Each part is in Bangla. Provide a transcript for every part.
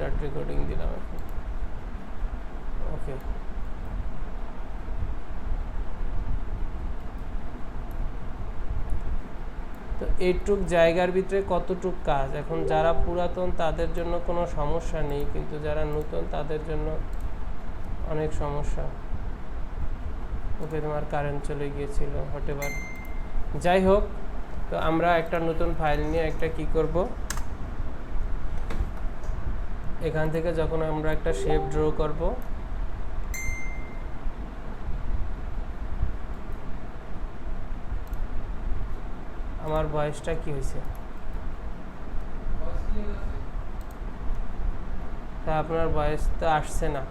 স্টার্ট রেকর্ডিং দিলাম এখন। ওকে, তো এইটুক জায়গার ভিতরে কতটুক কাজ। এখন যারা পুরাতন তাদের জন্য কোনো সমস্যা নেই, কিন্তু যারা নতুন তাদের জন্য অনেক সমস্যা। ওকে, তোমার কারেন্ট চলে গিয়েছিল, হোয়াটএভার, যাই হোক। তো আমরা একটা নতুন ফাইল নিয়ে একটা কি করব, এখান থেকে যখন আমরা একটা শেপ ড্র করব, আমার ভয়েসটা কি হয়েছে, তা আপনার ভয়েস তো আসছে না।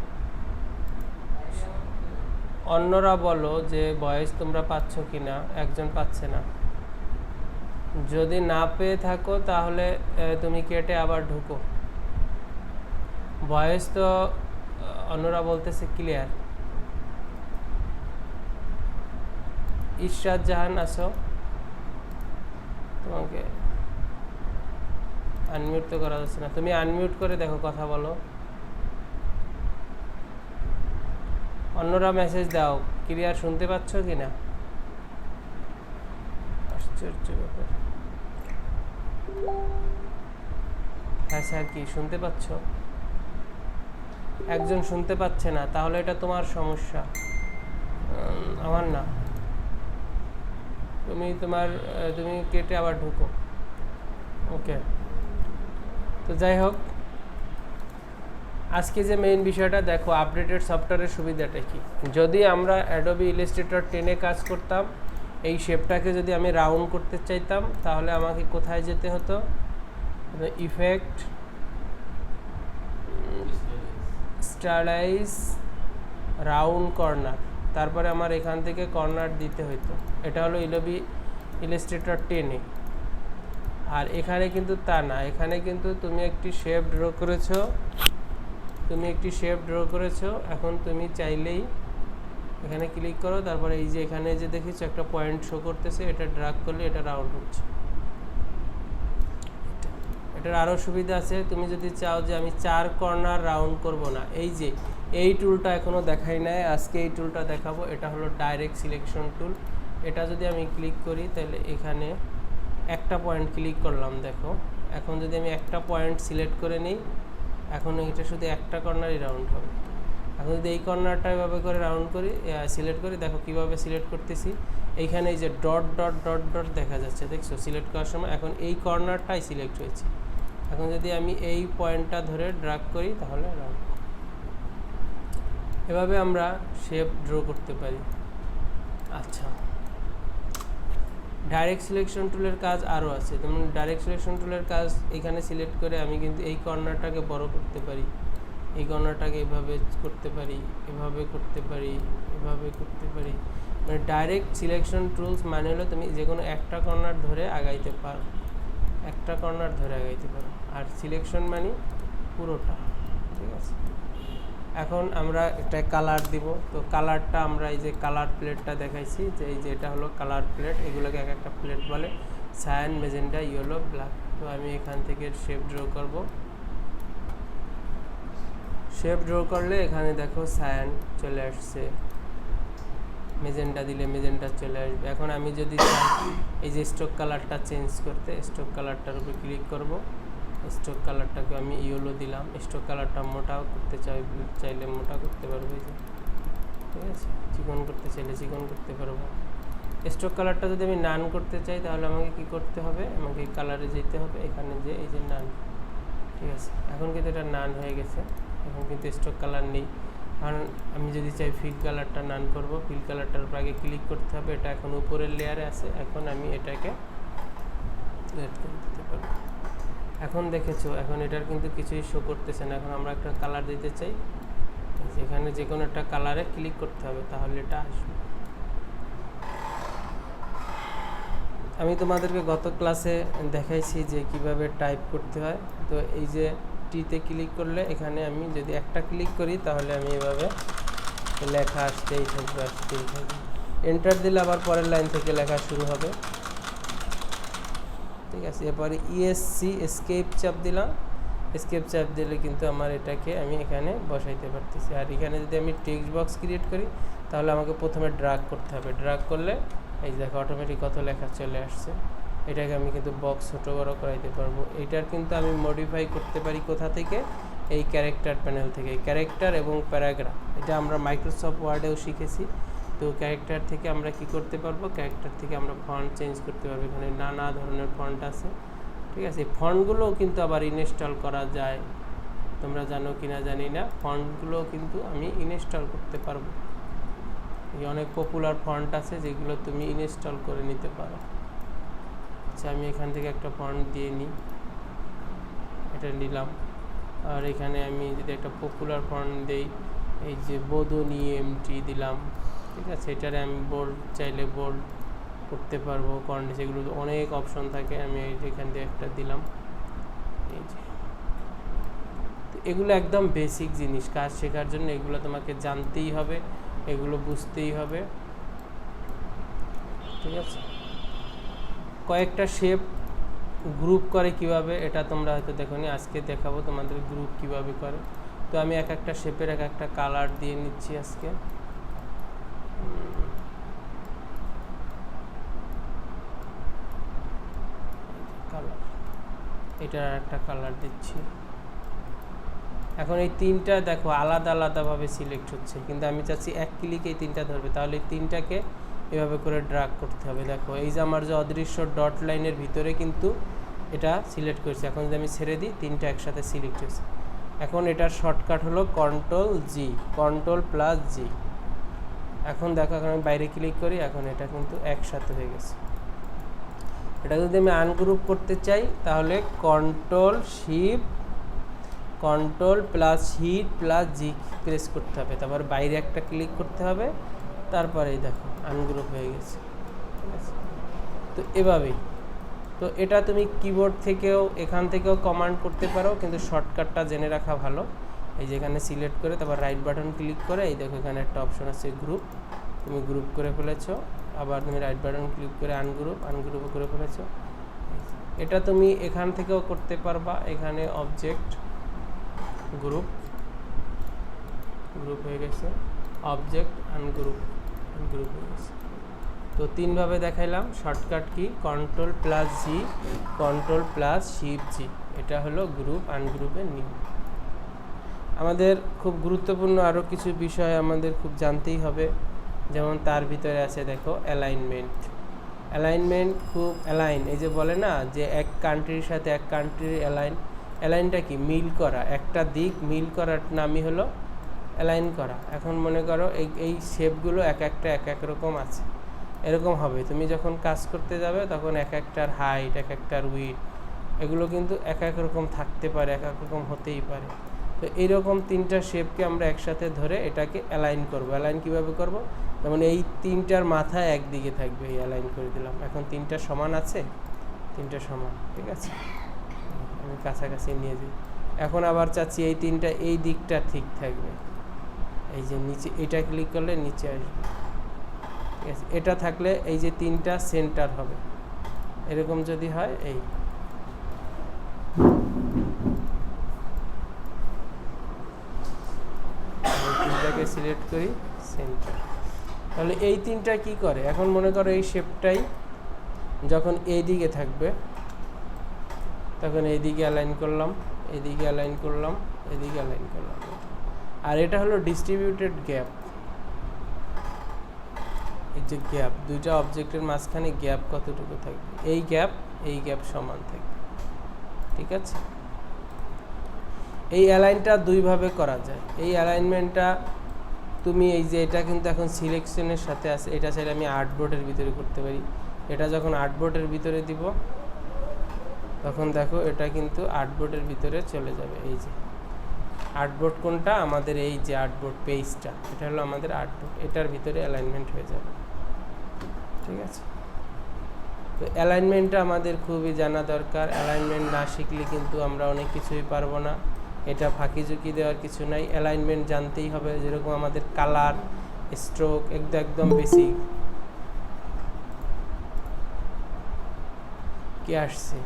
অন্যরা বলো যে ভয়েস তোমরা পাচ্ছ কি না, একজন পাচ্ছে না। যদি না পেয়ে থাকো তাহলে তুমি কেটে আবার ঢুকো। ভয়েস তো অন্যরা বলতেছে ক্লিয়ার। ইশরাত জাহান আসো, তোমাকে আনমিউট তো করা যাচ্ছে না, তুমি আনমিউট করে দেখো, কথা বলো। অন্যরা মেসেজ দাও, ক্লিয়ার শুনতে পাচ্ছ কি না। আশ্চর্য ব্যাপার। হ্যাঁ স্যার, কি শুনতে পাচ্ছ? একজন শুনতে পাচ্ছে না, তাহলে এটা তোমার সমস্যা, আমার না। তুমি কেটে আবার ঢুকো। ওকে, তো যাই হোক, আজকে যে মেইন বিষয়টা দেখো, আপডেটেড সফটওয়্যারের সুবিধাটা কি। যদি আমরা অ্যাডোবি ইলাস্ট্রেটর 10-এ কাজ করতাম, এই শেপটাকে যদি আমি রাউন্ড করতে চাইতাম, তাহলে আমাকে কোথায় যেতে হতো, ইফেক্ট, স্টাইলাইজ, রাউন্ড কর্নার, তারপরে আমার এখান থেকে কর্নার দিতে হতো। এটা হলো অ্যাডোবি ইলাস্ট্রেটর 10-এ। আর এখানে কিন্তু তা না, এখানে কিন্তু তুমি একটি শেপ ড্র করেছো, এখন তুমি চাইলেই এখানে ক্লিক করো, তারপরে এই যে এখানে যে দেখেছো একটা পয়েন্ট শো করতেছে, এটা ড্র্যাগ করলে এটা রাউন্ড হচ্ছে। এটার আরও সুবিধা আছে, তুমি যদি চাও যে আমি 4 কর্নার রাউন্ড করব না, এই যে এই টুলটা এখনও দেখাই নাই, আজকে এই টুলটা দেখাবো। এটা হলো ডাইরেক্ট সিলেকশন টুল। এটা যদি আমি ক্লিক করি, তাহলে এখানে একটা পয়েন্ট ক্লিক করলাম, দেখো এখন যদি আমি একটা পয়েন্ট সিলেক্ট করে নিই, এখন এটা শুধু একটা কর্নারই রাউন্ড হবে। এখন যদি এই কর্নারটা এভাবে করে রাউন্ড করি, সিলেক্ট করি, দেখো কীভাবে সিলেক্ট করতেছি। এইখানে এই যে ডট ডট ডট ডট দেখা যাচ্ছে, দেখছো সিলেক্ট করার সময়, এখন এই কর্নারটাই সিলেক্ট হয়েছে। এখন যদি আমি এই পয়েন্টটা ধরে ড্র্যাগ করি, তাহলে রাউন্ড। এভাবে আমরা শেপ ড্র করতে পারি। আচ্ছা, ডাইরেক্ট সিলেকশন টুলের কাজ আরও আছে। যেমন ডাইরেক্ট সিলেকশন টুলের কাজ, এখানে সিলেক্ট করে আমি কিন্তু এই কর্নারটাকে বড় করতে পারি, এই কর্নারটাকে এভাবে করতে পারি, এভাবে করতে পারি, এভাবে করতে পারি। মানে ডাইরেক্ট সিলেকশন টুলস মানে হলো তুমি যে কোনো একটা কর্নার ধরে আগাইতে পারো, আর সিলেকশন মানে পুরোটা, ঠিক আছে। এখন আমরা একটা কালার দিব, তো কালারটা আমরা এই যে কালার প্লেটটা দেখাইছি, যে এই যে এটা হলো কালার প্লেট, এগুলোকে এক একটা প্লেট বলে, সায়ান, মেজেন্টা, ইয়েলো, ব্ল্যাক। তো আমি এখান থেকে শেপ ড্র করব। শেপ ড্র করলে এখানে দেখো সায়ান চলে আসছে, মেজেন্টা দিলে মেজেন্টা চলে আসবে। এখন আমি যদি চাই এই যে স্ট্রোক কালারটা চেঞ্জ করতে, স্ট্রোক কালারটার উপরে ক্লিক করব, স্ট্রোক কালারটাকে আমি ইয়েলো দিলাম। স্ট্রোক কালারটা মোটাও করতে চাইলে মোটা করতে পারবো, এই যে, ঠিক আছে। চিকন করতে চাইলে চিকন করতে পারবো। স্ট্রোক কালারটা যদি আমি নান করতে চাই, তাহলে আমাকে কি করতে হবে, আমাকে কালারে যেতে হবে, এখানে যে এই যে নান, ঠিক আছে। এখন কিন্তু এটা নান হয়ে গেছে, এখন কিন্তু স্ট্রোক কালার নেই। কারণ আমি যদি চাই ফিল কালারটা নান করব, ফিল কালারটার উপর আগে ক্লিক করতে হবে, এটা এখন উপরের লেয়ারে আছে, এখন আমি এটাকে রেড করে দিতে পারবো। এখন দেখেছো, এখন এটার কিন্তু কিছুই শো করতেছে না। এখন আমরা একটা কালার দিতে চাই, এখানে যে কোনো একটা কালারে ক্লিক করতে হবে, তাহলে এটা আসবে। আমি তোমাদেরকে গত ক্লাসে দেখাইছি যে কিভাবে টাইপ করতে হয়। তো এই যে টিতে ক্লিক করলে, এখানে আমি যদি একটা ক্লিক করি, তাহলে আমি এভাবে লেখা আসতেই থাকবে। এন্টার দিলে আবার পরের লাইন থেকে লেখা শুরু হবে, ঠিক আছে। এরপরে ESC এসকেপ চাপ দিলাম, এসকেপ চাপ দিলে কিন্তু আমার এটাকে আমি এখানে বসাইতে পারতেছি। আর এখানে যদি আমি টেক্সট বক্স ক্রিয়েট করি তাহলে আমাকে প্রথমে ড্রাগ করতে হবে। ড্রাগ করলে এই দেখো অটোমেটিক কত লেখা চলে আসছে। এটাকে আমি কিন্তু বক্স ছোটো বড়ো করাইতে পারবো। এইটার কিন্তু আমি মডিফাই করতে পারি কোথা থেকে, এই ক্যারেক্টার প্যানেল থেকে। ক্যারেক্টার এবং প্যারাগ্রাফ এটা আমরা মাইক্রোসফট ওয়ার্ডেও শিখেছি। তো ক্যারেক্টার থেকে আমরা কি করতে পারবো, ক্যারেক্টার থেকে আমরা ফন্ট চেঞ্জ করতে পারবো। এখানে নানা ধরনের ফন্ট আছে, ঠিক আছে। ফন্টগুলোও কিন্তু আবার ইনস্টল করা যায়, তোমরা জানো কি না জানি না। ফন্টগুলোও কিন্তু আমি ইনস্টল করতে পারবো। এই অনেক পপুলার ফন্ট আছে যেগুলো তুমি ইনস্টল করে নিতে পারো। আচ্ছা, আমি এখান থেকে একটা ফন্ট দিয়ে নিই, এটা নিলাম। আর এখানে আমি যদি একটা পপুলার ফন্ট দেই, এই যে বোধনী এমটি দিলাম, ঠিক আছে। এটারে আমি বোল্ড চাইলে বোল্ড করতে পারবো, কন্টে সেগুলো অনেক অপশন থাকে। আমি এখান দিয়ে একটা দিলাম, এই যে। তো এগুলো একদম বেসিক জিনিস, কাজ শেখার জন্য এগুলো তোমাকে জানতেই হবে, এগুলো বুঝতেই হবে, ঠিক আছে। কয়েকটা শেপ গ্রুপ করে কিভাবে, এটা তোমরা হয়তো দেখোনি, আজকে দেখাবো তোমাদের গ্রুপ কিভাবে করে। তো আমি এক একটা শেপের এক একটা কালার দিয়ে নিচ্ছি আজকে। কালার, এটার একটা কালার দিচ্ছি। এখন এই তিনটা দেখো আলাদা আলাদাভাবে সিলেক্ট হচ্ছে, কিন্তু আমি চাচ্ছি এক ক্লিকে এই তিনটা ধরবে। তাহলে এই তিনটাকে এভাবে করে ড্রাগ করতে হবে। দেখো এই যে আমার যে অদৃশ্য ডট লাইনের ভিতরে কিন্তু এটা সিলেক্ট করেছে। এখন যদি আমি ছেড়ে দিই, তিনটা একসাথে সিলেক্ট হয়েছে। এখন এটার শর্টকাট হলো কন্ট্রোল জি, কন্ট্রোল প্লাস জি। এখন দেখো, এখন আমি বাইরে ক্লিক করি, এখন এটা কিন্তু একসাথে হয়ে গেছে। এটা যদি আমি আনগ্রুপ করতে চাই তাহলে control shift control plus hit plus G press করতে হবে, তারপর বাইরে একটা ক্লিক করতে হবে, তারপরেই দেখো আনগ্রুপ হয়ে গেছে, ঠিক আছে। তো এভাবেই। তো এটা তুমি কিবোর্ড থেকেও এখান থেকেও কমান্ড করতে পারো, কিন্তু শর্টকাটটা জেনে রাখা ভালো। এই যে এখানে সিলেক্ট করে তারপর রাইট বাটন ক্লিক করে, এই দেখো এখানে একটা অপশন আছে গ্রুপ, তুমি গ্রুপ করে ফেলেছো। আবার তুমি রাইট বাটন ক্লিক করে আনগ্রুপও করে ফেলেছো। এটা তুমি এখান থেকেও করতে পারবা। এখানে অবজেক্ট গ্রুপ হয়ে গেছে, অবজেক্ট আনগ্রুপ হয়ে গেছে। তো তিনভাবে দেখাইলাম। শর্টকাট কি, কন্ট্রোল প্লাস জি, কন্ট্রোল প্লাস শিফট জি। এটা হলো গ্রুপ আনগ্রুপের নিয়ম। আমাদের খুব গুরুত্বপূর্ণ আরও কিছু বিষয় আমাদের খুব জানতেই হবে, যেমন তার ভিতরে আছে দেখো অ্যালাইনমেন্ট খুব অ্যালাইন, এই যে বলে না যে এক কান্ট্রির সাথে এক কান্ট্রির অ্যালাইনটা কি, মিল করা, একটা দিক মিল করার নামই হলো অ্যালাইন করা। এখন মনে করো এই শেপগুলো এক একটা এক এক রকম আছে, এরকম হবে। তুমি যখন কাজ করতে যাবে তখন এক একটার হাইট, এক একটার উইড, এগুলো কিন্তু এক এক রকম থাকতে পারে, এক এক রকম হতেই পারে। তো এইরকম তিনটা শেপকে আমরা একসাথে ধরে এটাকে অ্যালাইন করব। অ্যালাইন কীভাবে করব, যেমন এই তিনটার মাথা একদিকে থাকবে, এই অ্যালাইন করে দিলাম। এখন তিনটা সমান আছে, তিনটা সমান, ঠিক আছে। আমি কাছাকাছি নিয়ে যাই। এখন আবার চাচ্ছি এই তিনটা এই দিকটা ঠিক থাকবে, এই যে নিচে এটা ক্লিক করলে নিচে আসবে, ঠিক আছে। এটা থাকলে এই যে তিনটা সেন্টার হবে, এরকম যদি হয়, এই তিনটাকে সিলেক্ট করি সেন্টার, তাহলে এই তিনটা কি করে। এখন মনে করো এই শেপটাই যখন এই দিকে থাকবে তখন এইদিকে অ্যালাইন করলাম, এদিকে অ্যালাইন করলাম, এদিকে অ্যালাইন করলাম। আর এটা হলো ডিস্ট্রিবিউটেড গ্যাপ। এই যে গ্যাপ, দুইটা অবজেক্টের মাঝখানে গ্যাপ কতটুকু থাকবে, এই গ্যাপ সমান থাকবে, ঠিক আছে। এই অ্যালাইনটা দুইভাবে করা যায়। এই অ্যালাইনমেন্টটা তুমি এই যে এটা কিন্তু এখন সিলেকশনের সাথে আছে, এটা চাইলে আমি আর্টবোর্ডের ভিতরে করতে পারি। এটা যখন আর্টবোর্ডের ভিতরে দিব তখন দেখো এটা কিন্তু আর্টবোর্ডের ভিতরে চলে যাবে। এই যে আর্টবোর্ড কোনটা, আমাদের এই যে আর্টবোর্ড পেজটা, এটা হলো আমাদের আর্টবোর্ড, এটার ভিতরে অ্যালাইনমেন্ট হয়ে যাবে, ঠিক আছে। তো অ্যালাইনমেন্টটা আমাদের খুবই জানা দরকার। অ্যালাইনমেন্ট না শিখলে কিন্তু আমরা অনেক কিছুই পারবো না। এটা ফাঁকি ঝুঁকি দেওয়ার কিছু নাই, অ্যালাইনমেন্ট জানতেই হবে। যেরকম আমাদের কালার, স্ট্রোক, একদম বেসিক। কে আসছে,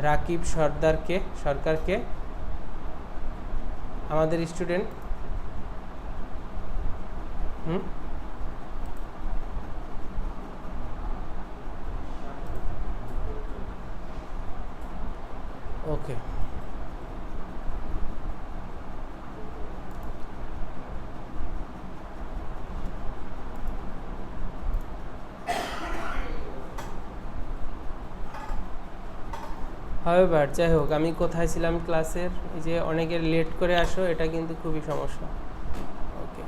রাকিব সরকারকে আমাদের স্টুডেন্ট ওকে, হাওয়েভার যাই হোক, আমি কোথায় ছিলাম ক্লাসের? এই যে অনেকের লেট করে আসো, এটা কিন্তু খুবই সমস্যা। ওকে,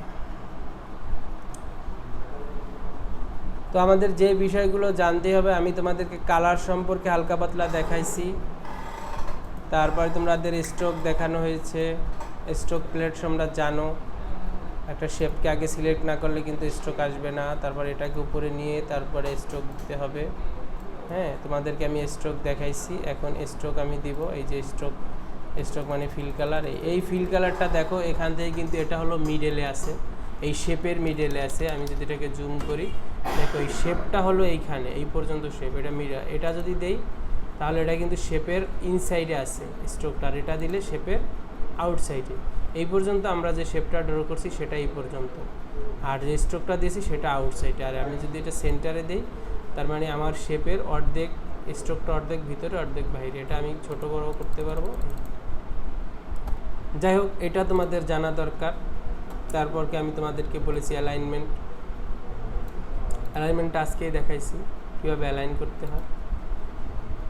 তো আমাদের যে বিষয়গুলো জানতে হবে, আমি তোমাদেরকে কালার সম্পর্কে হালকা পাতলা দেখাইছি, তারপরে তোমাদের স্ট্রোক দেখানো হয়েছে। স্ট্রোক প্লেট তোমরা জানো, একটা শেপকে আগে সিলেক্ট না করলে কিন্তু স্ট্রোক আসবে না, তারপর এটাকে উপরে নিয়ে তারপরে স্ট্রোক দিতে হবে। হ্যাঁ, তোমাদেরকে আমি স্ট্রোক দেখাইছি, এখন স্ট্রোক আমি দিব। এই যে স্ট্রোক, স্ট্রোক মানে ফিল কালার। এই ফিল কালারটা দেখো এখান থেকে কিন্তু এটা হলো মিডলে আছে, এই শেপের মিডলে আছে। আমি যদি এটাকে জুম করি, দেখো এই শেপটা হলো এইখানে, এই পর্যন্ত শেপ, এটা মিডল। এটা যদি দেই তাহলে এটা কিন্তু শেপের ইনসাইডে আছে স্ট্রোকটার, এটা দিলে শেপের আউটসাইডে। এই পর্যন্ত আমরা যে শেপটা ড্র করছি সেটা এই পর্যন্ত, আর যে স্ট্রোকটা দিয়েছি সেটা আউটসাইডে। আর আমি যদি এটা সেন্টারে দিই, তার মানে আমার শেপের অর্ধেক, স্ট্রোকটা অর্ধেক ভিতরে অর্ধেক বাইরে। এটা আমি ছোট বড় করতে পারবো। যাই হোক, এটা তোমাদের জানা দরকার। তারপর কি আমি তোমাদেরকে বলেছি অ্যালাইনমেন্ট, অ্যালাইনমেন্টটা আজকেই দেখাইছি কীভাবে অ্যালাইন করতে হয়।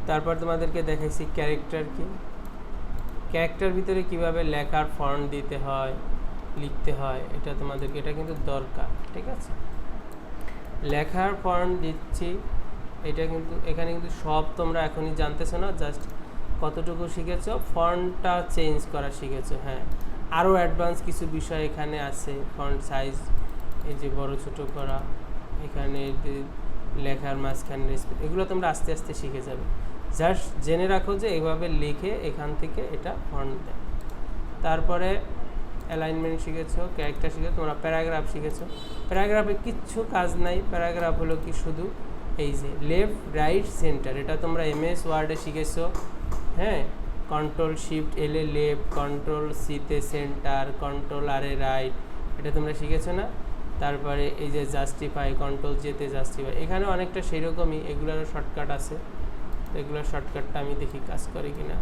তারপর তোমাদেরকে দেখাইছি ক্যারেক্টার কি, ক্যারেক্টার ভিতরে কিভাবে লেখার ফন্ট দিতে হয়, লিখতে হয়, এটা তোমাদেরকে, এটা কিন্তু দরকার। ঠিক আছে, লেখার ফন্ট দিচ্ছি, এটা কিন্তু এখানে কিন্তু সব তোমরা এখনই জানতেছো না, জাস্ট কতটুকু শিখেছো, ফন্টটা চেঞ্জ করা শিখেছো। হ্যাঁ, আরও অ্যাডভান্স কিছু বিষয় এখানে আছে, ফন্ট সাইজ, এই যে বড় ছোট করা, এখানে লেখার মাঝখানে এগুলো তোমরা আস্তে আস্তে শিখে যাবে। জাস্ট জেনে রাখো যে এইভাবে লিখে এখান থেকে এটা ফন্ট দেয়। তারপরে অ্যালাইনমেন্ট শিখেছো, ক্যারেক্টার শিখেছো, তোমরা প্যারাগ্রাফ শিখেছো। প্যারাগ্রাফে কিচ্ছু কাজ নাই, প্যারাগ্রাফ হলো কি শুধু এই যে লেফট রাইট সেন্টার, এটা তোমরা এমএস ওয়ার্ডে শিখেছো। হ্যাঁ, কন্ট্রোল শিফট এলে লেফট, কন্ট্রোল সিতে সেন্টার, কন্ট্রোল আরে রাইট, এটা তোমরা শিখেছো না? তারপরে এই যে জাস্টিফাই, কন্ট্রোল জেতে জাস্টিফাই, এখানে অনেকটা সেই রকমই, এগুলোরও শর্টকাট আছে। তো এগুলোর শর্টকাটটা আমি দেখি কাজ করে কিনা।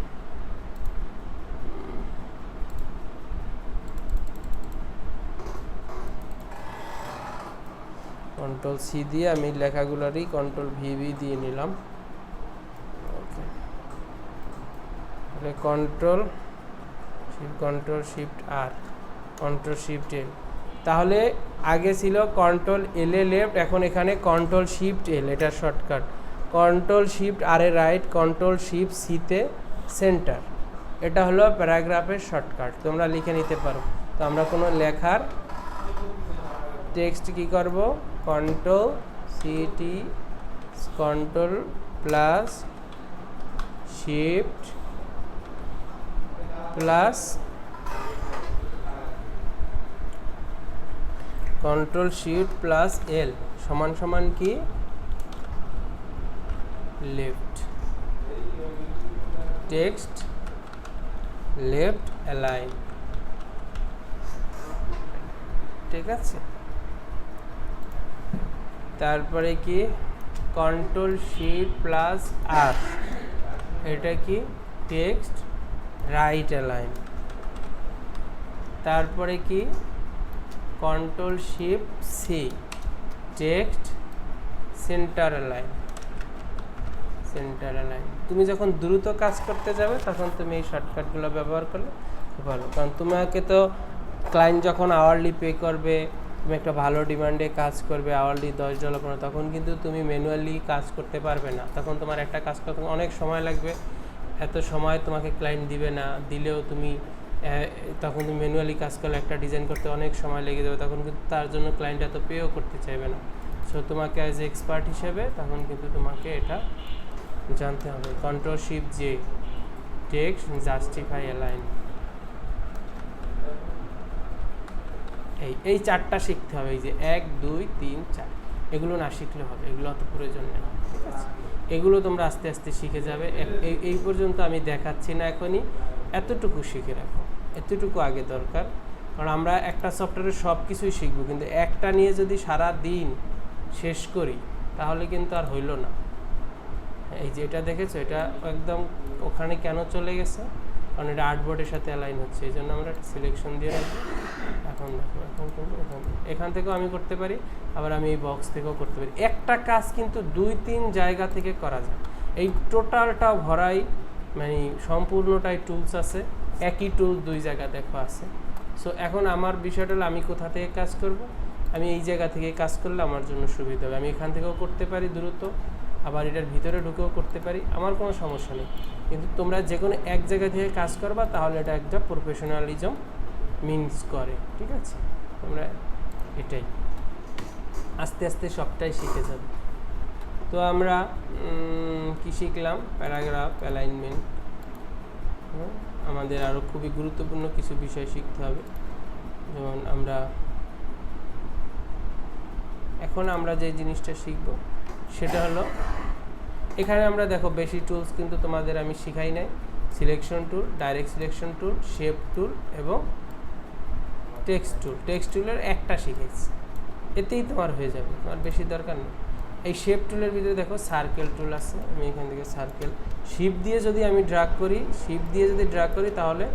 কন্ট্রোল সি দিয়ে আমি লেখাগুলোরই কন্ট্রোল ভি দিয়ে নিলাম। ওকে, কন্ট্রোল শিফট আর, কন্ট্রোল শিফট এল। তাহলে আগে ছিল কন্ট্রোল এল এ লেফট, এখন এখানে কন্ট্রোল শিফট এল, এটা শর্টকাট। কন্ট্রোল শিফট আর এ রাইট, কন্ট্রোল শিফট সিতে সেন্টার, এটা হলো প্যারাগ্রাফের শর্টকাট, তোমরা লিখে নিতে পারো। তো আমরা কোনো লেখার টেক্সট কী করব, কন্ট্রোল সিটি, control plus shift plus control shift plus L সমান সমান কি লেফট, টেক্সট লেফট অ্যালাইন। ঠিক আছে, তারপরে কি কন্ট্রোল শিফট প্লাস আর, এটা কি টেক্সট রাইট অ্যালাইন। তারপরে কি control shift C, text centre align, centre align. তুমি যখন দ্রুত কাজ করতে যাবে তখন তুমি এই শর্টকাটগুলো ব্যবহার করলে ভালো, কারণ তোমাকে তো ক্লায়েন্ট যখন আওয়ারলি পে করবে, তুমি একটা ভালো ডিমান্ডে কাজ করবে, আওয়ারলি $10 করে, তখন কিন্তু তুমি ম্যানুয়ালি কাজ করতে পারবে না, তখন তোমার একটা কাজ করতে অনেক সময় লাগবে, এত সময় তোমাকে ক্লায়েন্ট দিবে না, দিলেও তুমি তখন তুমি ম্যানুয়ালি কাজ করলে একটা ডিজাইন করতে অনেক সময় লেগে যাবে, তখন কিন্তু তার জন্য ক্লায়েন্ট এত পেও করতে চাইবে না। সো তোমাকে অ্যাজ এ এক্সপার্ট হিসেবে তখন কিন্তু তোমাকে এটা জানতে হবে। Control shift J, text justify align, এই চারটা শিখতে হবে। এই যে 1 2 3 4, এগুলো না শিখলে হবে, এগুলো অত প্রয়োজন নেই। ঠিক আছে, এগুলো তোমরা আস্তে আস্তে শিখে যাবে। এই পর্যন্ত আমি দেখাচ্ছি না এখনই, এতটুকু শিখে রাখো। এতটুকু আগে দরকার, কারণ আমরা একটা সফটওয়্যারের সব কিছুই শিখবো, কিন্তু একটা নিয়ে যদি সারা দিন শেষ করি তাহলে কিন্তু আর হইল না। এই যে এটা দেখেছো, এটা একদম ওখানে কেন চলে গেছে, কারণ এটা আর্টবোর্ডের সাথে অ্যালাইন হচ্ছে, এই জন্য আমরা একটা সিলেকশন দিয়ে রাখবো। এখন দেখো, এখন কিন্তু এখান থেকেও আমি করতে পারি, আবার আমি এই বক্স থেকেও করতে পারি। একটা কাজ কিন্তু 2-3 জায়গা থেকে করা যায়। এই টোটালটা ভরাই মানে সম্পূর্ণটাই টুলস আছে, একই টুল 2 জায়গা দেখো আছে। সো এখন আমার বিষয়টা হলো আমি কোথা থেকে কাজ করব, আমি এই জায়গা থেকে কাজ করলে আমার জন্য সুবিধা হবে। আমি এখান থেকেও করতে পারি দ্রুত, আবার এটার ভিতরে ঢুকেও করতে পারি, আমার কোনো সমস্যা নেই। কিন্তু তোমরা যে কোনো এক জায়গা থেকে কাজ করবা তাহলে এটা একটা প্রফেশনালিজম মিনস করে, ঠিক আছে? তোমরা এটাই আস্তে আস্তে সবটাই শিখে যাবে। তো আমরা কি শিখলাম? প্যারাগ্রাফ, অ্যালাইনমেন্ট, আমাদের আরও খুবই গুরুত্বপূর্ণ কিছু বিষয় শিখতে হবে। যেমন এখন আমরা যে জিনিসটা শিখব সেটা হলো, এখানে আমরা দেখো বেশি টুলস কিন্তু তোমাদের আমি শিখাই নাই। Selection tool, direct selection tool, shape tool এবং টেক্সট টুল। টেক্সট টুলের একটা শিখেছি, এতেই তোমার হয়ে যাবে, তোমার বেশি দরকার নেই। এই শেপ টুলের ভিতরে দেখো সার্কেল টুল আছে, আমি এখান থেকে সার্কেল শিপ দিয়ে যদি আমি ড্রাগ করি তাহলে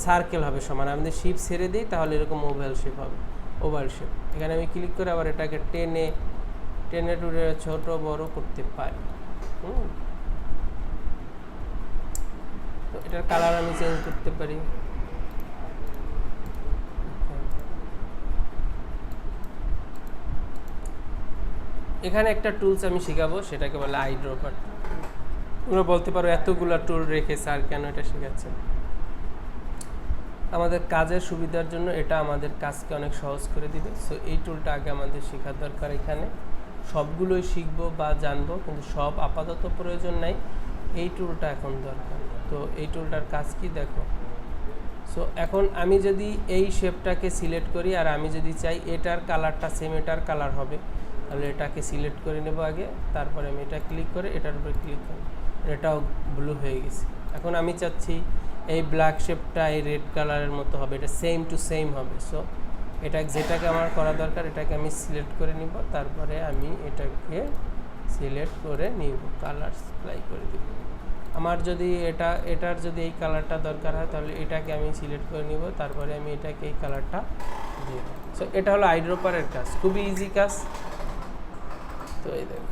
সার্কেল হবে সমান। আমি যদি শিপ ছেড়ে দিই তাহলে এরকম ওভাল শেপ হবে, ওভাল শেপ। এখানে আমি ক্লিক করে আবার এটাকে টেনে টুলে ছোট বড় করতে পারি। তো এটার কালার আমি চেঞ্জ করতে পারি। এখানে একটা টুলস আমি শেখাবো, সেটাকে বলে আইড্রপার। তোমরা বলতে পারো এতগুলা টুল রেখে স্যার কেন এটা শেখাচ্ছেন? আমাদের কাজের সুবিধার জন্য এটা আমাদের কাজকে অনেক সহজ করে দিবে। সো এই টুলটা আগে আমাদের শেখার দরকার। এখানে সবগুলোই শিখবো বা জানবো, কিন্তু সব আপাতত প্রয়োজন নাই, এই টুলটা এখন দরকার। তো এই টুলটার কাজ কি দেখো। সো এখন আমি যদি এই শেপটাকে সিলেক্ট করি আর আমি যদি চাই এটার কালারটা সেম এটার কালার হবে, তাহলে এটাকে সিলেক্ট করে নেব আগে, তারপরে আমি এটা ক্লিক করে এটার উপরে ক্লিক করি, এটাও ব্লু হয়ে গেছে। এখন আমি চাচ্ছি এই ব্ল্যাক শেপটা এই রেড কালারের মতো হবে, এটা সেম টু সেম হবে। সো এটা যেটাকে আমার করা দরকার এটাকে আমি সিলেক্ট করে নিব, তারপরে আমি এটাকে সিলেক্ট করে নিব, কালার অ্যাপ্লাই করে দিব। আমার যদি এটার যদি এই কালারটা দরকার হয় তাহলে এটাকে আমি সিলেক্ট করে নিব, তারপরে আমি এটাকে এই কালারটা দিয়ে দেব। সো এটা হলো আইড্রপারের কাজ, খুবই ইজি কাজ। তো এই দেখো,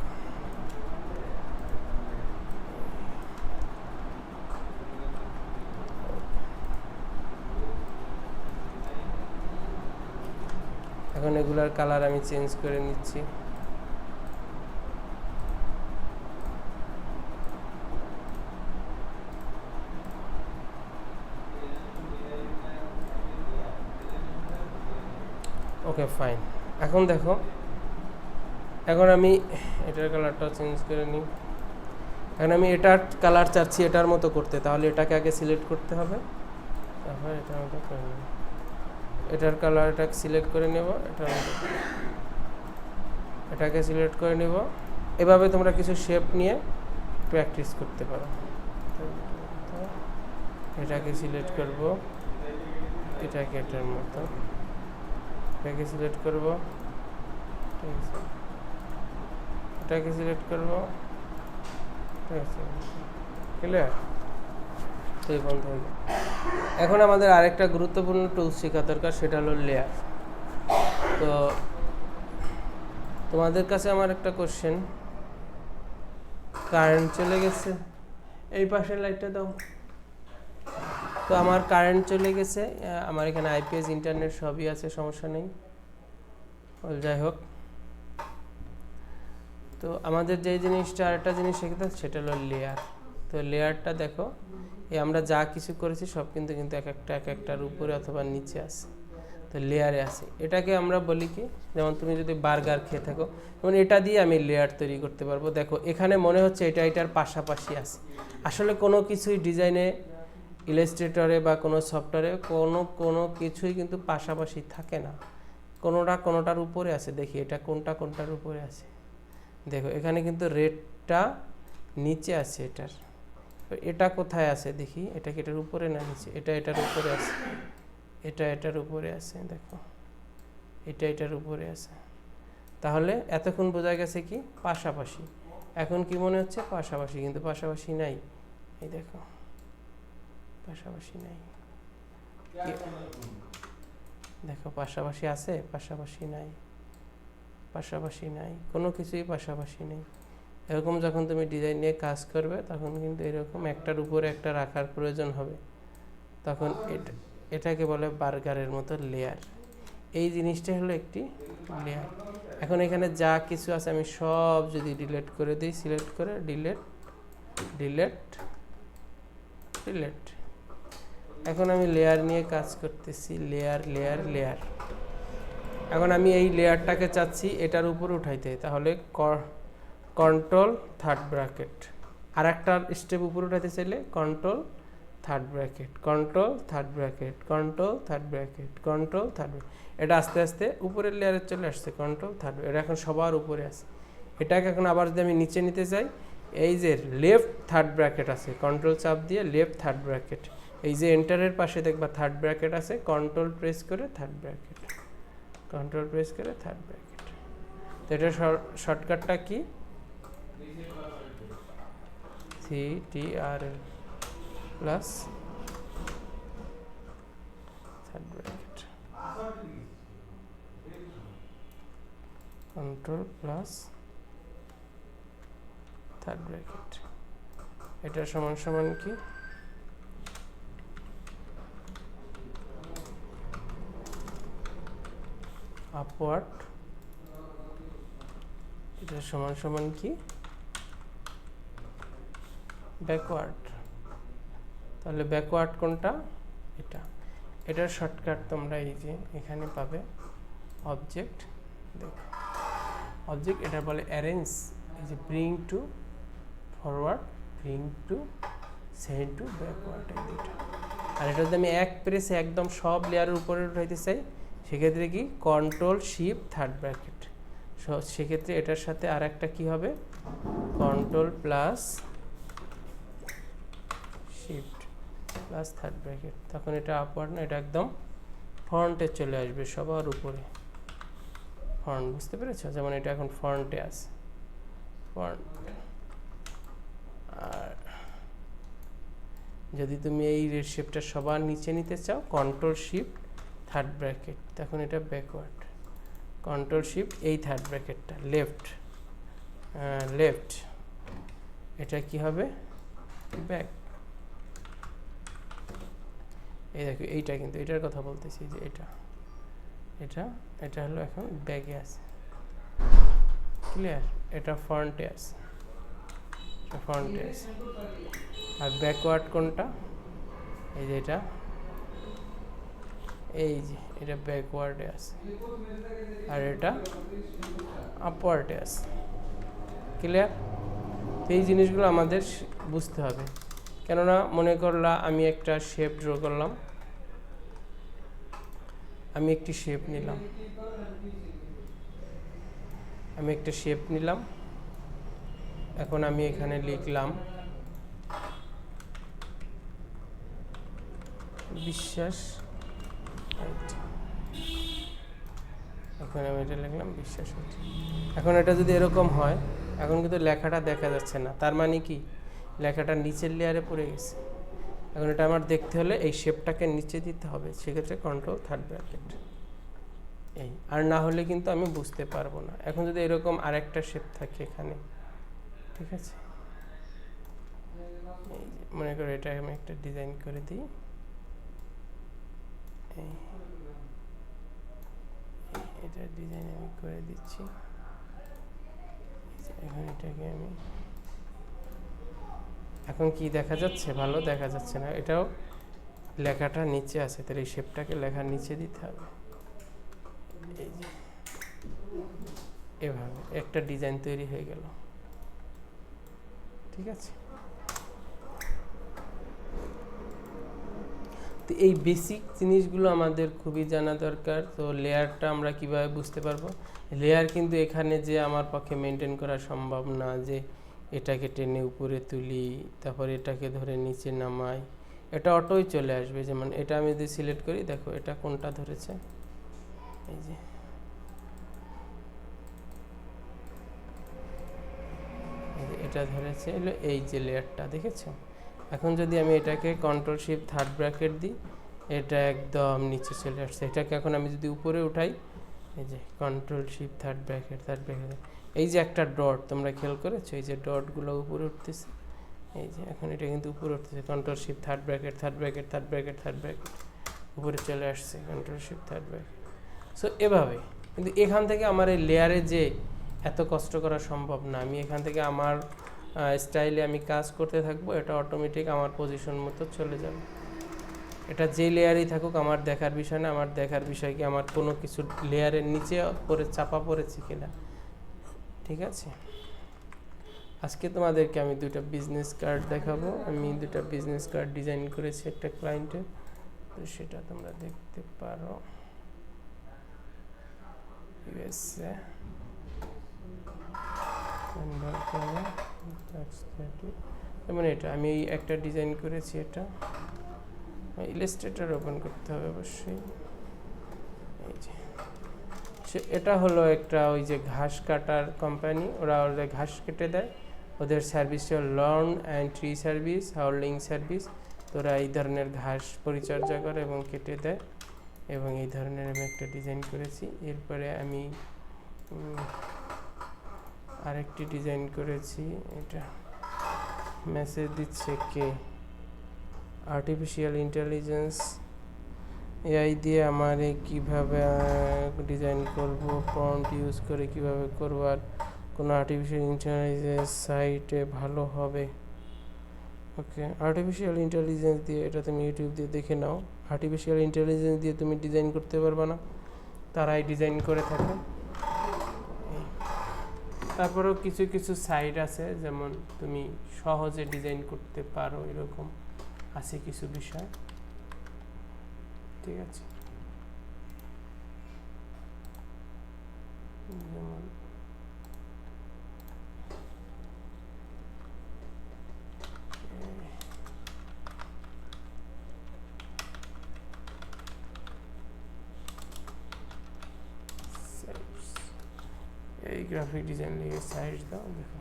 এখন এগুলার কালার আমি চেঞ্জ করে নিচ্ছি। Okay fine. এখন দেখো, এখন আমি এটার কালারটা চেঞ্জ করে নিই। এখন আমি এটার কালার চাচ্ছি এটার মতো করতে, তাহলে এটাকে আগে সিলেক্ট করতে হবে, তারপর এটার মতো করে নেব। এটার কালার এটাকে সিলেক্ট করে নেব, এটাকে সিলেক্ট করে নেব। এভাবে তোমরা কিছু শেপ নিয়ে প্র্যাকটিস করতে পারো। এটাকে সিলেক্ট করব, এটাকে এটার মতো, এটাকে সিলেক্ট করব, এটাকে সিলেক্ট করব, ঠিক আছে, ক্লিয়ার? তো এই বন্ধ হয়ে গেল। এখন আমাদের আরেকটা গুরুত্বপূর্ণ টুলস শেখা দরকার, সেটা হলো লেয়ার। তো তোমাদের কাছে আমার একটা কোশ্চেন, কারেন্ট চলে গেছে, এই পাশের লাইটটা দাও। তো আমার কারেন্ট চলে গেছে, আমার এখানে আইপিএস ইন্টারনেট সবই আছে, সমস্যা নেই। যাই হোক, তো আমাদের যে জিনিসটা আরেকটা জিনিস শিখতে সেটা হলো লেয়ার। তো লেয়ারটা দেখো, এই আমরা যা কিছু করেছি সব কিন্তু এক একটার উপরে অথবা নিচে আছে, তো লেয়ারে আছে। এটাকে আমরা বলি কি, যেমন তুমি যদি বার্গার খেয়ে থাকো, যেমন এটা দিয়ে আমি লেয়ার তৈরি করতে পারবো। দেখো এখানে মনে হচ্ছে এটার পাশাপাশি আছে, আসলে কোনো কিছুই ডিজাইনে, ইলাস্ট্রেটরে বা কোনো সফটওয়্যারে কোনো কিছুই কিন্তু পাশাপাশি থাকে না, কোনোটার উপরে আছে। দেখি এটা কোনটার উপরে আছে, দেখো এখানে কিন্তু রেডটা নিচে আছে, এটা কোথায় আছে দেখি, এটা কি এটার উপরে না নিচে? এটার উপরে আছে, এটা এটার উপরে আছে, দেখো এটা এটার উপরে আছে। তাহলে এতক্ষণ বোঝা গেছে কি পাশাপাশি, এখন কি মনে হচ্ছে পাশাপাশি, কিন্তু পাশাপাশি নাই। এই দেখো পাশাপাশি নাই, দেখো পাশাপাশি আছে, পাশাপাশি নাই, পাশাপাশি নাই, কোনো কিছুই পাশাপাশি নেই। এরকম যখন তুমি ডিজাইন নিয়ে কাজ করবে তখন কিন্তু এরকম একটার উপরে একটা রাখার প্রয়োজন হবে। তখন এটাকে বলে বার্গারের মতো লেয়ার। এই জিনিসটা হলো একটি লেয়ার। এখন এখানে যা কিছু আছে আমি সব যদি ডিলিট করে দিই, সিলেক্ট করে ডিলিট ডিলিট ডিলিট, এখন আমি লেয়ার নিয়ে কাজ করতেছি, লেয়ার লেয়ার লেয়ার। এখন আমি এই লেয়ারটাকে চাচ্ছি এটার উপর উঠাইতে, তাহলে কন্ট্রোল থার্ড ব্র্যাকেট। আর একটা স্টেপ উপর উঠাইতে চাইলে control third bracket, control third bracket, control third bracket, control third. এটা আস্তে আস্তে উপরের লেয়ারে চলে আসছে, কন্ট্রোল থার্ড। এটা এখন সবার উপরে আছে। এটাকে এখন আবার যদি আমি নিচে নিতে চাই, এই যে লেফট থার্ড ব্র্যাকেট আছে, কন্ট্রোল চাপ দিয়ে লেফট থার্ড ব্র্যাকেট, এই যে এন্টারের পাশে দেখবা থার্ড ব্র্যাকেট আছে, কন্ট্রোল প্রেস করে থার্ড ব্র্যাকেট, কন্ট্রোল প্রেস করে থার্ড ব্র্যাকেট। তো এটা শর্টকাটটা কি, CTRL plus third bracket, control plus third bracket. এটা সমান সমান কি, আপওয়ার্ড। এটা সমান সমান কি, ব্যাকওয়ার্ড। তাহলে ব্যাকওয়ার্ড কোনটা, এটা। এটার শর্টকাট তোমরা এই যে এখানে পাবে, অবজেক্ট, দেখো অবজেক্ট, এটা বলে অ্যারেঞ্জ, এই যে bring to forward, bring to send to backward, এই দুটো। আর এটা যদি আমি এক প্রেসে একদম সব লেয়ারের উপরে উঠাইতে চাই, সেক্ষেত্রে কি কন্ট্রোল শিফট থার্ড ব্র্যাকেট। সেক্ষেত্রে এটার সাথে আর একটা কী হবে, control plus shift plus third bracket. তখন এটা আপওয়ার্ড না, এটা একদম ফ্রন্টে চলে আসবে, সবার উপরে ফ্রন্ট। বুঝতে পেরেছো? যেমন এটা এখন ফ্রন্টে আছে, ফ্রন্ট। আর যদি তুমি এই রেড শেপটা সবার নিচে নিতে চাও, কন্ট্রোল শিফট থার্ড ব্র্যাকেট, তখন এটা ব্যাকওয়ার্ড, কন্ট্রোল শিফট এই থার্ড ব্র্যাকেটটা লেফট, লেফট, এটা কি হবে, ব্যাক। এই দেখো এইটা, কিন্তু এটার কথা বলতেছি যে এটা এটা এটা হলো এখন ব্যাকে আছে, ক্লিয়ার? এটা ফ্রন্টে আছে, এটা ফ্রন্টে আছে। আর ব্যাকওয়ার্ড কোনটা, এই যে এটা, এই যে এটা ব্যাকওয়ার্ডে আছে, আর এটা আপওয়ার্ডে আছে, ক্লিয়ার? তো এই জিনিসগুলো আমাদের বুঝতে হবে। কেননা মনে করলা আমি একটা শেপ ড্র করলাম, আমি একটি শেপ নিলাম, আমি একটা শেপ নিলাম, এখন আমি এখানে লিখলাম বিশ্বাস, এখন আমি এটা লিখলাম বিশ্বাস। এখন এটা যদি এরকম হয়, এখন কিন্তু লেখাটা দেখা যাচ্ছে না, তার মানে কি লেখাটা নিচের লেয়ারে পড়ে গেছে। এখন এটা আমার দেখতে হলে এই শেপটাকে নিচে দিতে হবে, সেক্ষেত্রে কন্ট্রোল থার্ড ব্র্যাকেট, এই। আর না হলে কিন্তু আমি বুঝতে পারবো না। এখন যদি এরকম আরেকটা শেপ থাকে এখানে, ঠিক আছে, এই মনে করো এটা আমি একটা ডিজাইন করে দিই, এটা ডিজাইন আমি করে দিচ্ছি। এখন এটাকে আমি, এখন কি দেখা যাচ্ছে, ভালো দেখা যাচ্ছে না, এটাও লেখাটা নিচে আছে, তাহলে এই শেপটাকে লেখার নিচে দিতে হবে, এই যে এভাবে একটা ডিজাইন তৈরি হয়ে গেল, ঠিক আছে? তো এই বেসিক জিনিসগুলো আমাদের খুবই জানা দরকার। তো লেয়ারটা আমরা কিভাবে বুঝতে পারবো? লেয়ার কিন্তু এখানে যে আমার পক্ষে মেনটেন করা সম্ভব না, যে এটাকে টেনে উপরে তুলি, তারপর এটাকে ধরে নিচে নামাই, এটা অটোই চলে আসবে। যেমন এটা আমি যদি সিলেক্ট করি, দেখো এটা কোনটা ধরেছে, এই যে এটা ধরেছে হলো এই যে লেয়ারটা, দেখেছো? এখন যদি আমি এটাকে কন্ট্রোল শিফট থার্ড ব্র্যাকেট দিই, এটা একদম নিচে চলে আসছে। এটাকে এখন আমি যদি উপরে উঠাই, এই যে কন্ট্রোল শিফট থার্ড ব্র্যাকেট, এই যে একটা ডট তোমরা খেয়াল করেছো, এই যে ডটগুলো উপরে উঠতেছে, এই যে এখন এটা কিন্তু উপরে উঠতেছে। কন্ট্রোল শিফট থার্ড ব্র্যাকেট উপরে চলে আসছে, control shift third bracket. So এভাবে কিন্তু এখান থেকে আমার এই লেয়ারে যে এত কষ্ট করা সম্ভব না। আমি এখান থেকে আমার স্টাইলে আমি কাজ করতে থাকবো, এটা অটোমেটিক আমার পজিশন মতো চলে যাবে। এটা যে লেয়ারেই থাকুক আমার দেখার বিষয় না। আমার দেখার বিষয় কি আমার কোনো কিছু লেয়ারের নিচে পরে চাপা পড়েছে কিনা। ঠিক আছে, আজকে তোমাদেরকে আমি দুটো বিজনেস কার্ড দেখাবো। আমি দুটো বিজনেস কার্ড ডিজাইন করেছি একটা ক্লায়েন্টের, তো সেটা তোমরা দেখতে পারো। ইউএসএ যেমন এটা আমি একটা ডিজাইন করেছি, এটা ইলাস্ট্রেটর ওপেন করতে হবে অবশ্যই। এই যে এটা হলো একটা ওই যে ঘাস কাটার কোম্পানি, ওরা ওদের ঘাস কেটে দেয়। ওদের সার্ভিস হল learn and tree service, হাউলিং service. তো ওরা এই ধরনের ঘাস পরিচর্যা করে এবং কেটে দেয়, এবং এই ধরনের আমি একটা ডিজাইন করেছি। এরপরে আমি আরেকটি ডিজাইন করেছি, এটা মেসেজ দিচ্ছে কে, আর্টিফিশিয়াল ইন্টেলিজেন্স এআই দিয়ে আমার কীভাবে ডিজাইন করব, প্রম্পট ইউজ করে কিভাবে করব, আর কোনো আর্টিফিশিয়াল ইন্টেলিজেন্স সাইটে ভালো হবে। ওকে, আর্টিফিশিয়াল ইন্টেলিজেন্স দিয়ে এটা তুমি ইউটিউব দিয়ে দেখে নাও। আর্টিফিশিয়াল ইন্টেলিজেন্স দিয়ে তুমি ডিজাইন করতে পারবে না, তারাই ডিজাইন করে থাকে। তারপরেও কিছু কিছু সাইট আছে যেমন তুমি সহজে ডিজাইন করতে পারো, এরকম আছে কিছু বিষয়। ঠিক আছে, যেমন এই গ্রাফিক ডিজাইন লিখে সাইজ দাও, দেখো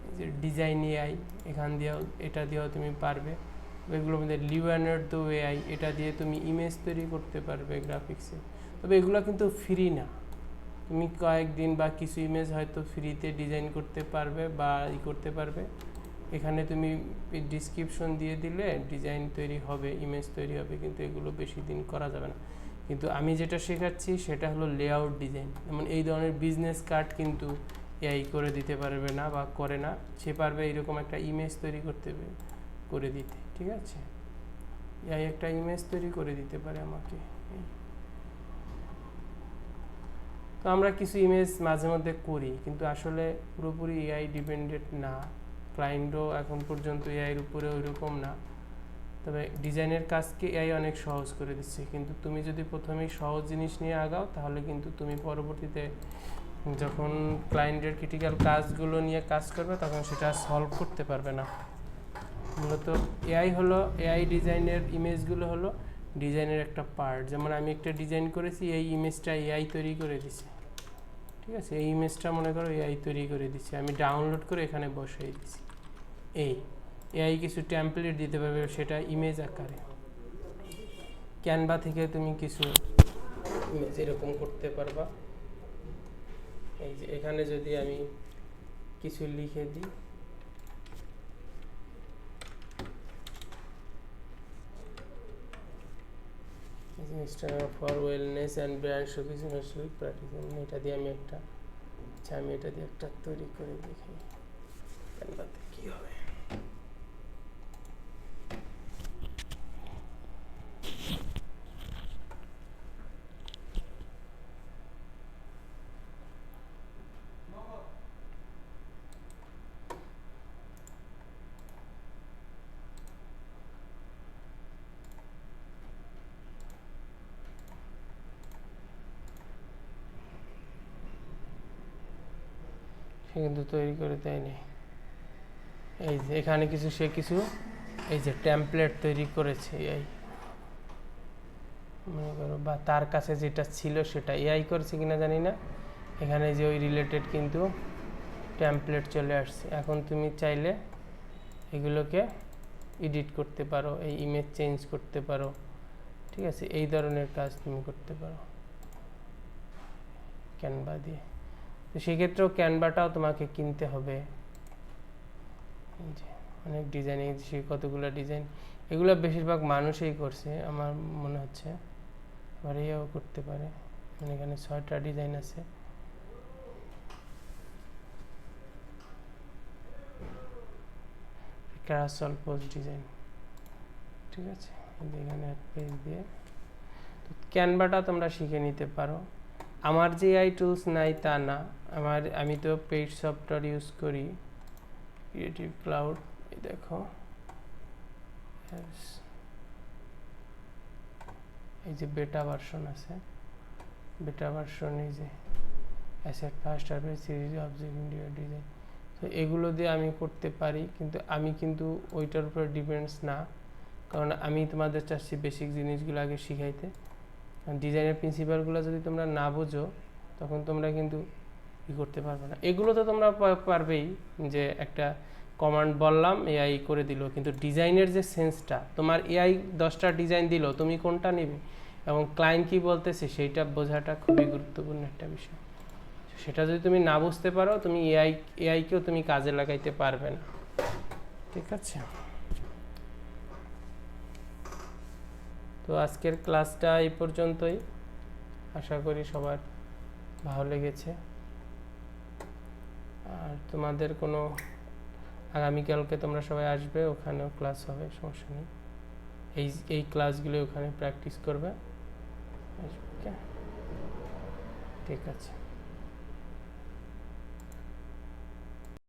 এই যে ডিজাইন এআই, এখান দিয়েও এটা দিয়েও তুমি পারবে। এগুলোর মধ্যে লিওনার্দো এআই, এটা দিয়ে তুমি ইমেজ তৈরি করতে পারবে গ্রাফিক্সে। তবে এগুলো কিন্তু ফ্রি না, তুমি কয়েকদিন বা কিছু ইমেজ হয়তো ফ্রিতে ডিজাইন করতে পারবে বা করতে পারবে। এখানে তুমি ডিসক্রিপশন দিয়ে দিলে ডিজাইন তৈরি হবে, ইমেজ তৈরি হবে, কিন্তু এগুলো বেশি দিন করা যাবে না। কিন্তু আমি যেটা শেখাচ্ছি সেটা হলো লেআউট ডিজাইন। যেমন এই ধরনের বিজনেস কার্ড কিন্তু এআই করে দিতে পারবে না বা করে না, সে পারবে এরকম একটা ইমেজ তৈরি করতে করে দিতে। ঠিক আছে, এআই একটা ইমেজ তৈরি করে দিতে পারে আমাকে। তো আমরা কিছু ইমেজ মাঝে মধ্যে করি, কিন্তু আসলে পুরোপুরি এআই ডিপেন্ডেন্ট না। ক্লায়েন্টও এখন পর্যন্ত এআইয়ের উপরে ওইরকম না। তবে ডিজাইনের কাজকে এআই অনেক সহজ করে দিচ্ছে, কিন্তু তুমি যদি প্রথমেই সহজ জিনিস নিয়ে আগাও তাহলে কিন্তু তুমি পরবর্তীতে যখন ক্লায়েন্টের ক্রিটিক্যাল কাজগুলো নিয়ে কাজ করবে তখন সেটা সলভ করতে পারবে না। মূলত এআই হলো, এআই ডিজাইনের ইমেজগুলো হলো ডিজাইনের একটা পার্ট। যেমন আমি একটা ডিজাইন করেছি, এই ইমেজটা এআই তৈরি করে দিছে। ঠিক আছে, এই ইমেজটা মনে করো এআই তৈরি করে দিচ্ছে, আমি ডাউনলোড করে এখানে বসাই দিছি। এই এআই কিছু টেমপ্লেট দিতে পারবে, সেটা ইমেজ আকারে। ক্যানভা থেকে তুমি কিছু ইমেজ এরকম করতে পারবা। এই যে এখানে যদি আমি কিছু লিখে দিই, Instagram for wellness and brand showpiece practice, এটা দিয়ে আমি একটা, আচ্ছা আমি এটা দিয়ে একটা তৈরি করে দেখি ক্যানভাতে কী হবে। সে কিন্তু তৈরি করে দেয়নি। এই যে এখানে কিছু এই যে টেমপ্লেট তৈরি করেছে এই মনে করো, বা তার কাছে যেটা ছিল সেটা এআই করেছে কিনা জানি না, এখানে যে ওই রিলেটেড কিন্তু টেমপ্লেট চলে আসছে। এখন তুমি চাইলে এগুলোকে এডিট করতে পারো, এই ইমেজ চেঞ্জ করতে পারো, ঠিক আছে, এই ধরনের কাজ তুমি করতে পারো ক্যানভা দিয়ে। তো সেক্ষেত্রেও ক্যানভাটাও তোমাকে কিনতে হবে। অনেক ডিজাইন, এই কতগুলো ডিজাইন, এগুলো বেশিরভাগ মানুষই করছে আমার মনে হচ্ছে, আবার ইয়েও করতে পারে। মানে এখানে 6টা ডিজাইন আছে। ক্যারাসল পোস্ট ডিজাইন, ঠিক আছে, এখানে পেজ দিয়ে। তো ক্যানভাটা তোমরা শিখে নিতে পারো। আমার যে এআই টুলস নাই তা না, আমি তো পেইড সফটওয়্যার ইউজ করি, ক্রিয়েটিভ ক্লাউড, এই দেখো এই যে বেটা ভার্সন আছে, বেটা ভার্সন, এই যে asset first service series object India design. তো এগুলো দিয়ে আমি করতে পারি, কিন্তু আমি কিন্তু ওইটার উপর ডিপেন্ডস না, কারণ আমি তোমাদের চাচ্ছি বেসিক জিনিসগুলো আগে শিখাইতে। ডিজাইনের প্রিন্সিপালগুলো যদি তোমরা না বোঝো তখন তোমরা কিন্তু ই করতে পারবে না। এগুলো তো তোমরা পারবেই, যে একটা কমান্ড বললাম এআই করে দিল, কিন্তু ডিজাইনের যে সেন্সটা, তোমার এআই 10টা ডিজাইন দিল, তুমি কোনটা নেবে এবং ক্লায়েন্ট কী বলতেছে সেইটা বোঝাটা খুবই গুরুত্বপূর্ণ একটা বিষয়। সেটা যদি তুমি না বুঝতে পারো, তুমি এআইকেও তুমি কাজে লাগাইতে পারবে না, ঠিক আছে। তো আজকের ক্লাসটা এই পর্যন্তই, আশা করি সবার ভালো লেগেছে। আর তোমাদের কোনো আগামীকালকে তোমরা সবাই আসবে, ওখানেও ক্লাস হবে, সমস্যা নেই। এই ক্লাসগুলো ওখানে প্র্যাকটিস করবে, ঠিক আছে।